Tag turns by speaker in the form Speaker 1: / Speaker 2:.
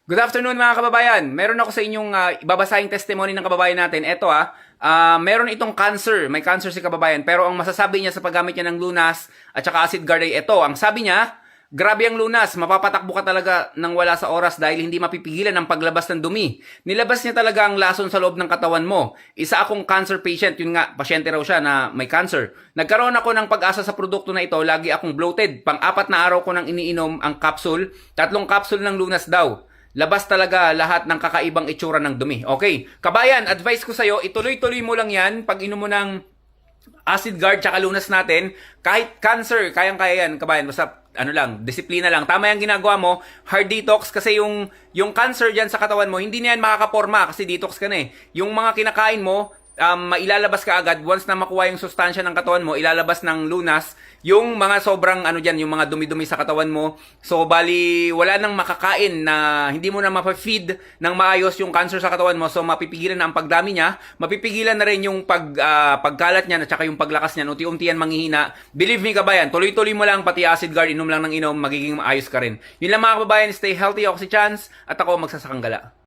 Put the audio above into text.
Speaker 1: Good afternoon mga kababayan. Meron ako sa inyong ibabasahing testimony ng kababayan natin. Ito meron itong cancer. May cancer si kababayan. Pero ang masasabi niya sa paggamit niya ng Lunas at saka Acid Guard ay ito. Ang sabi niya, grabe ang Lunas. Mapapatakbo ka talaga nang wala sa oras dahil hindi mapipigilan ang paglabas ng dumi. Nilabas niya talaga ang lason sa loob ng katawan mo. Isa akong cancer patient. Yun nga, pasyente raw siya na may cancer. Nagkaroon ako ng pag-asa sa produkto na ito. Lagi akong bloated. Pang-4 na araw ko nang iniinom ang capsule. 3 capsule ng Lunas daw. Labas talaga lahat ng kakaibang itsura ng dumi. Okay, kabayan, advice ko sa'yo, ituloy-tuloy mo lang yan pag inom mo ng Acid Guard tsaka Lunas natin. Kahit cancer, kayang-kaya yan, kabayan. Basta, disiplina lang. Tama yung ginagawa mo, hard detox, kasi yung cancer dyan sa katawan mo, hindi na yan makakaporma kasi detox ka na eh. Yung mga kinakain mo, mailalabas ka agad once na makuha yung sustansya ng katawan mo, ilalabas ng Lunas yung mga sobrang yung mga dumi-dumi sa katawan mo. So bali wala nang makakain na hindi mo na mapa-feed ng maayos yung cancer sa katawan mo. So mapipigilan na ang pagdami niya, mapipigilan na rin yung pagkalat niya at saka yung paglakas niya, unti-unti yan manghihina. Believe me kabayan, tuloy-tuloy mo lang, pati Acid Guard, inom lang ng inom, magiging maayos ka rin. Yun lang mga kababayan, stay healthy. Ako si Chance at ako magsasakang gala.